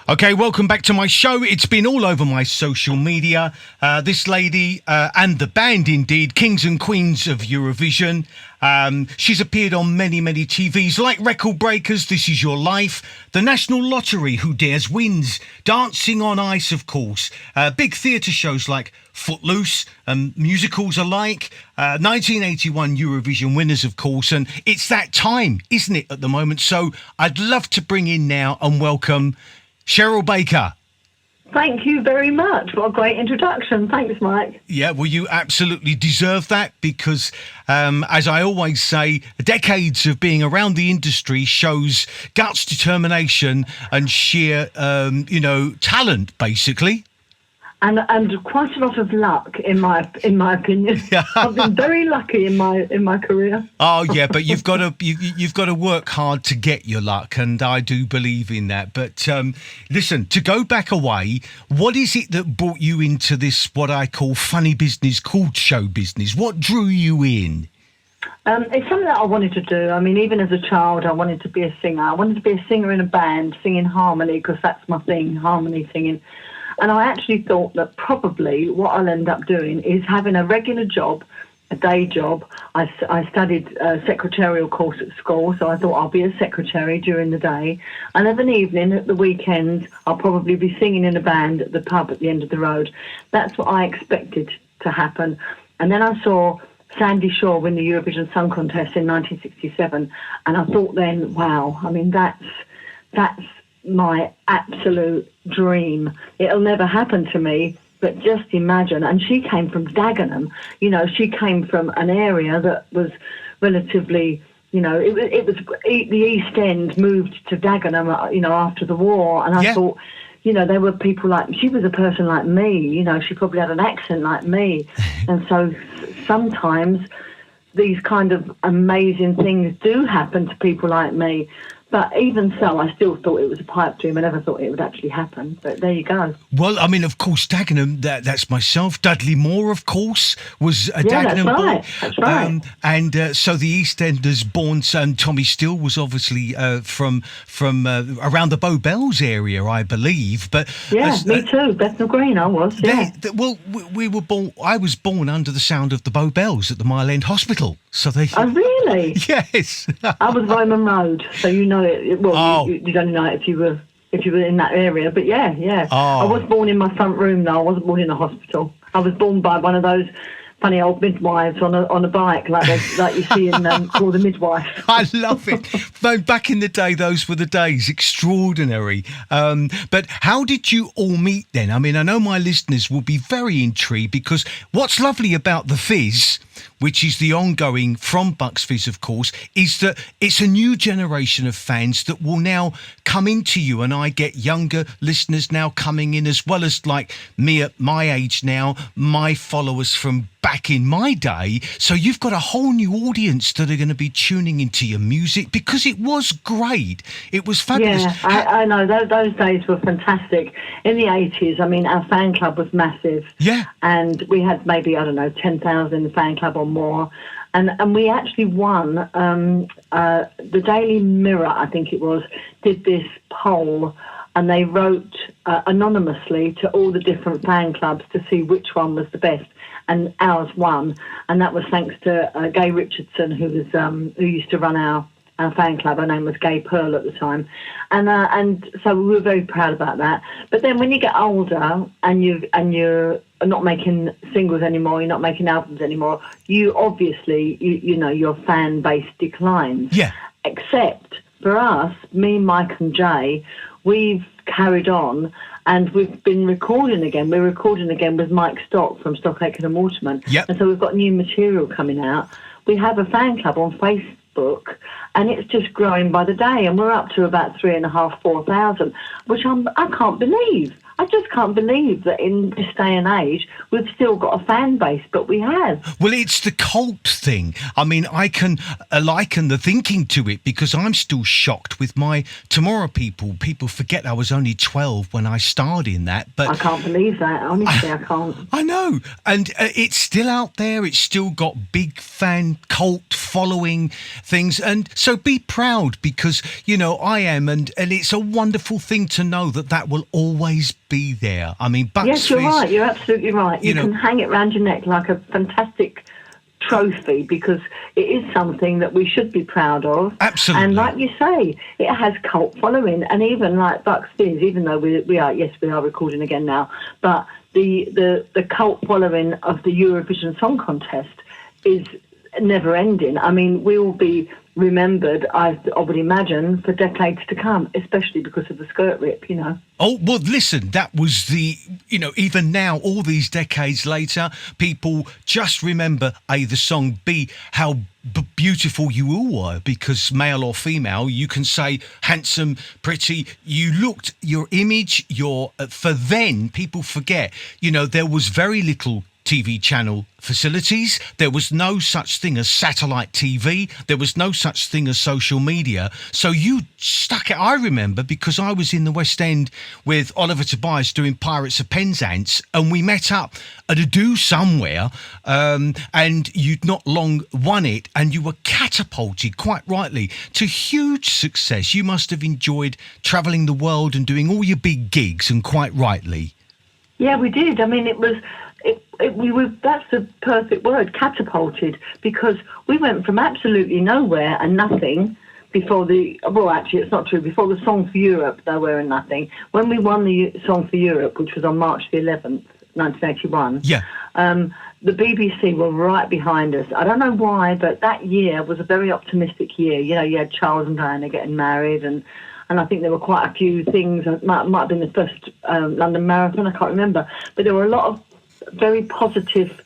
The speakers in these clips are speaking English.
Okay, welcome back to my show. It's been all over my social media. This lady and the band, indeed, Kings and Queens of Eurovision. She's appeared on many, many TVs like Record Breakers, This Is Your Life, the National Lottery, Who Dares Wins, Dancing on Ice, of course, big theatre shows like Footloose, musicals alike, 1981 Eurovision winners, of course, and it's that time, isn't it, at the moment? So I'd love to bring in now and welcome Cheryl Baker. Thank you very much. What a great introduction. Thanks, Mike. Yeah, well, you absolutely deserve that because, as I always say, decades of being around the industry shows guts, determination and sheer, talent, basically. And quite a lot of luck, in my opinion. I've been very lucky in my career. Oh yeah, but you've got to work hard to get your luck, and I do believe in that. But listen, to go back away, what is it that brought you into this, what I call funny business called show business? What drew you in? It's something that I wanted to do. I mean, even as a child, I wanted to be a singer. I wanted to be a singer in a band, singing harmony, because that's my thing, harmony singing. And I actually thought that probably what I'll end up doing is having a regular job, a day job. I studied a secretarial course at school, so I thought I'll be a secretary during the day. And of an evening, at the weekend, I'll probably be singing in a band at the pub at the end of the road. That's what I expected to happen. And then I saw Sandy Shaw win the Eurovision Song Contest in 1967, and I thought then, wow, I mean, that's my absolute dream. It'll never happen to me, but just imagine. And she came from Dagenham. She came from an area that was relatively, it was the East End moved to Dagenham, after the war. And I thought, there were people like, she was a person like me, she probably had an accent like me. And so sometimes these kind of amazing things do happen to people like me. But even so, I still thought it was a pipe dream. I never thought it would actually happen. But there you go. Well, I mean, of course, Dagenham, that's myself. Dudley Moore, of course, was a Dagenham boy. That's right. And so the East Enders born son, Tommy Steele, was obviously from around the Bow Bells area, I believe. But yeah, me too. Bethnal Green, I was. Yeah. We were born. I was born under the sound of the Bow Bells at the Mile End Hospital. So they. Oh, really? Yes. I was Roman Road, so you know it. Well, you don't know it if you were in that area, but yeah. Oh. I was born in my front room, though. I wasn't born in a hospital. I was born by one of those funny old midwives on a bike, like you see in Call the Midwife. I love it. Back in the day, those were the days. Extraordinary. But how did you all meet then? I mean, I know my listeners will be very intrigued because what's lovely about the Fizz, which is the ongoing from Bucks Fizz, of course, is that it's a new generation of fans that will now come into you. And I get younger listeners now coming in, as well as like me at my age now, my followers from back in my day. So you've got a whole new audience that are going to be tuning into your music because it was great. It was fabulous. Yeah, I know. Those days were fantastic. In the 80s, I mean, our fan club was massive. Yeah. And we had maybe, 10,000 in the fan club or more. And we actually won. The Daily Mirror, I think it was, did this poll, and they wrote anonymously to all the different fan clubs to see which one was the best. And ours won, and that was thanks to Gay Richardson, who used to run our fan club. Her name was Gay Pearl at the time, and so we were very proud about that. But then when you get older and you're not making singles anymore, you're not making albums anymore, you obviously your fan base declines. Yeah. Except for us, me, Mike, and Jay, we've carried on. And we've been recording again. We're recording again with Mike Stock from Stock Aitken and Waterman. Yep. And so we've got new material coming out. We have a fan club on Facebook, and it's just growing by the day. And we're up to about 3,500, 4,000, which I can't believe. I just can't believe that in this day and age we've still got a fan base, but we have. Well, it's the cult thing. I mean, I can liken the thinking to it because I'm still shocked with my Tomorrow People. People forget I was only 12 when I starred in that. But I can't believe that. Honestly, I can't. I know. And it's still out there. It's still got big fan cult following things. And so be proud because, you know, I am. And it's a wonderful thing to know that will always be there. I mean, Bucks Yes, you're Fizz, right. You're absolutely right. You can hang it round your neck like a fantastic trophy because it is something that we should be proud of. Absolutely. And like you say, it has cult following. And even like Bucks Fizz, even though we are recording again now, but the cult following of the Eurovision Song Contest is never ending. I mean, we will be remembered, I would imagine, for decades to come, especially because of the skirt rip, you know. Oh, well, listen, that was even now, all these decades later, people just remember, A, the song, B, how beautiful you all were, because male or female, you can say handsome, pretty, you looked, your image, for then, people forget, there was very little TV channel facilities. There was no such thing as satellite TV. There was no such thing as social media. So you stuck it. I remember because I was in the West End with Oliver Tobias doing Pirates of Penzance, and we met up at a do somewhere, and you'd not long won it, and you were catapulted, quite rightly, to huge success. You must have enjoyed travelling the world and doing all your big gigs, and quite rightly. Yeah, we did. I mean, we were, that's the perfect word, catapulted, because we went from absolutely nowhere and nothing before actually it's not true, before the Song for Europe, nowhere and nothing. When we won the Song for Europe, which was on March the 11th, 1981, the BBC were right behind us. I don't know why, but that year was a very optimistic year. You had Charles and Diana getting married, and I think there were quite a few things. It might have been the first London Marathon, I can't remember. But there were a lot of very positive,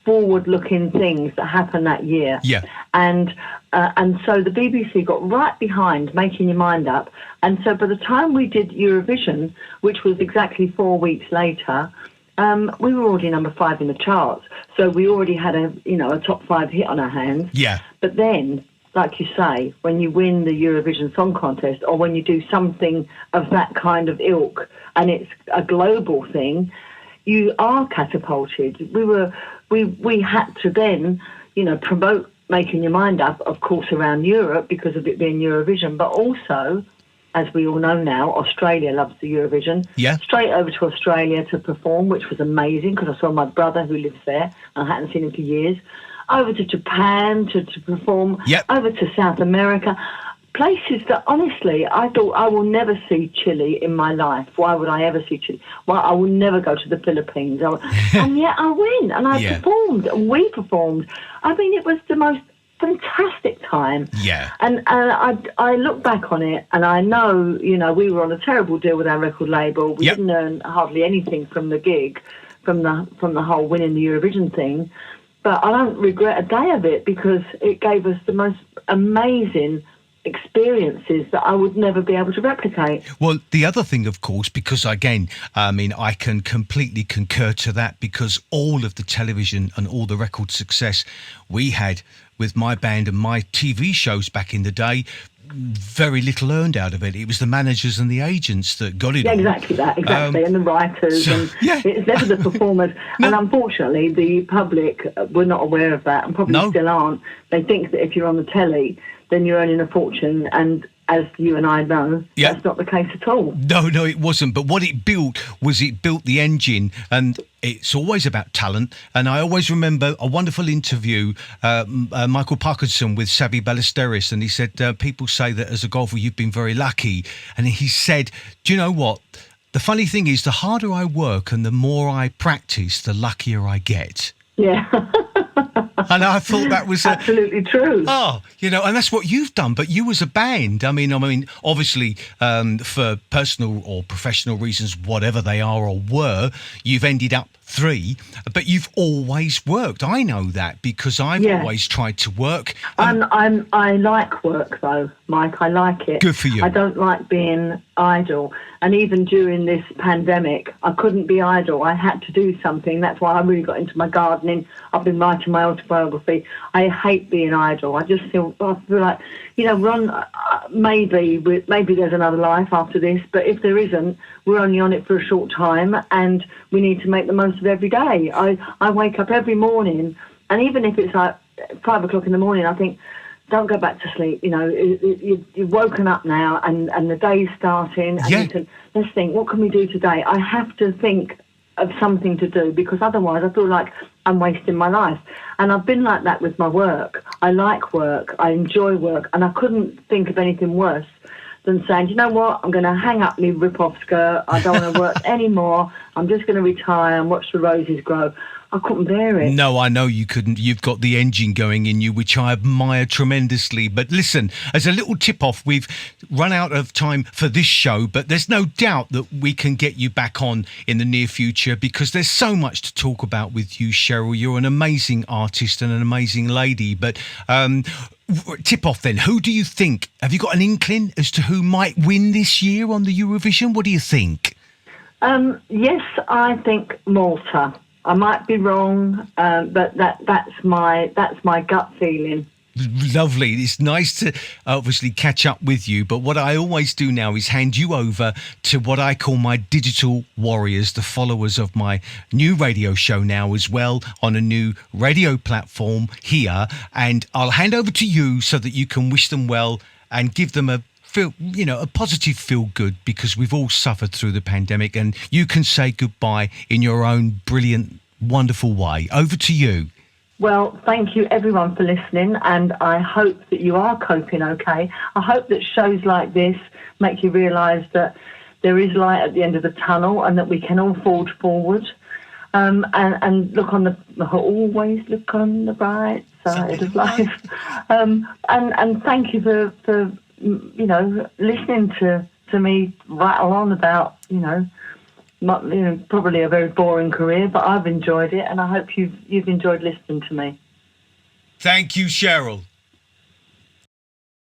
forward-looking things that happened that year. Yeah. And so the BBC got right behind Making Your Mind Up. And so by the time we did Eurovision, which was exactly 4 weeks later, we were already number 5 in the charts. So we already had a top 5 hit on our hands. Yeah. But then, like you say, when you win the Eurovision Song Contest or when you do something of that kind of ilk and it's a global thing, you are catapulted. We had to then, promote Making Your Mind Up, of course, around Europe because of it being Eurovision, but also, as we all know now, Australia loves the Eurovision. Yeah. Straight over to Australia to perform, which was amazing because I saw my brother who lives there and I hadn't seen him for years. Over to Japan to perform, over to South America, places that honestly I thought I will never see Chile in my life. Why would I ever see Chile? Well, I will never go to the Philippines. And yet I went and I performed and we performed. I mean, it was the most fantastic time. Yeah. And I look back on it and I know, we were on a terrible deal with our record label. We didn't earn hardly anything from the gig, from the whole winning the Eurovision thing. But I don't regret a day of it because it gave us the most amazing experiences that I would never be able to replicate. Well, the other thing, of course, because again, I mean, I can completely concur to that because all of the television and all the record success we had with my band and my TV shows back in the day, very little earned out of it. It was the managers and the agents that got it. Yeah, exactly that, exactly. And the writers, it's never the performers. No. And unfortunately, the public were not aware of that and probably still aren't. They think that if you're on the telly, then you're earning a fortune, and as you and I know, that's not the case at all. No, it wasn't. But what it built was the engine, and it's always about talent. And I always remember a wonderful interview, Michael Parkinson with Sabi Ballesteros, and he said, people say that as a golfer you've been very lucky. And he said, do you know what? The funny thing is, the harder I work and the more I practice, the luckier I get. Yeah. And I thought that was absolutely true. Oh, and that's what you've done. But you as a band, I mean, obviously, for personal or professional reasons, whatever they are or were, you've ended up 3, but you've always worked. I know that because I've always tried to work. I like work though, Mike. I like it. Good for you. I don't like being idle. And even during this pandemic, I couldn't be idle. I had to do something. That's why I really got into my gardening. I've been writing my autobiography. I hate being idle. I feel like, we're on, maybe there's another life after this, but if there isn't, we're only on it for a short time and we need to make the most of every day. I wake up every morning, and even if it's like 5 o'clock in the morning, I think, don't go back to sleep. You've woken up now and the day's starting. And let's think, what can we do today? I have to think of something to do because otherwise I feel like I'm wasting my life. And I've been like that with my work. I like work. I enjoy work. And I couldn't think of anything worse than saying, you know what, I'm going to hang up my rip-off skirt. I don't want to work anymore. I'm just going to retire and watch the roses grow. I couldn't bear it. No, I know you couldn't. You've got the engine going in you, which I admire tremendously. But listen, as a little tip-off, we've run out of time for this show, but there's no doubt that we can get you back on in the near future because there's so much to talk about with you, Cheryl. You're an amazing artist and an amazing lady. But tip-off then, who do you think? Have you got an inkling as to who might win this year on the Eurovision? What do you think? Yes, I think Malta. I might be wrong, but that's my gut feeling. Lovely. It's nice to obviously catch up with you. But what I always do now is hand you over to what I call my digital warriors, the followers of my new radio show now as well on a new radio platform here. And I'll hand over to you so that you can wish them well and give them a positive feel good because we've all suffered through the pandemic and you can say goodbye in your own brilliant, wonderful way. Over to you. Well, thank you everyone for listening and I hope that you are coping okay. I hope that shows like this make you realise that there is light at the end of the tunnel and that we can all forge forward and always look on the bright side of life. And thank you for listening to me rattle on about, probably a very boring career, but I've enjoyed it, and I hope you've enjoyed listening to me. Thank you, Cheryl.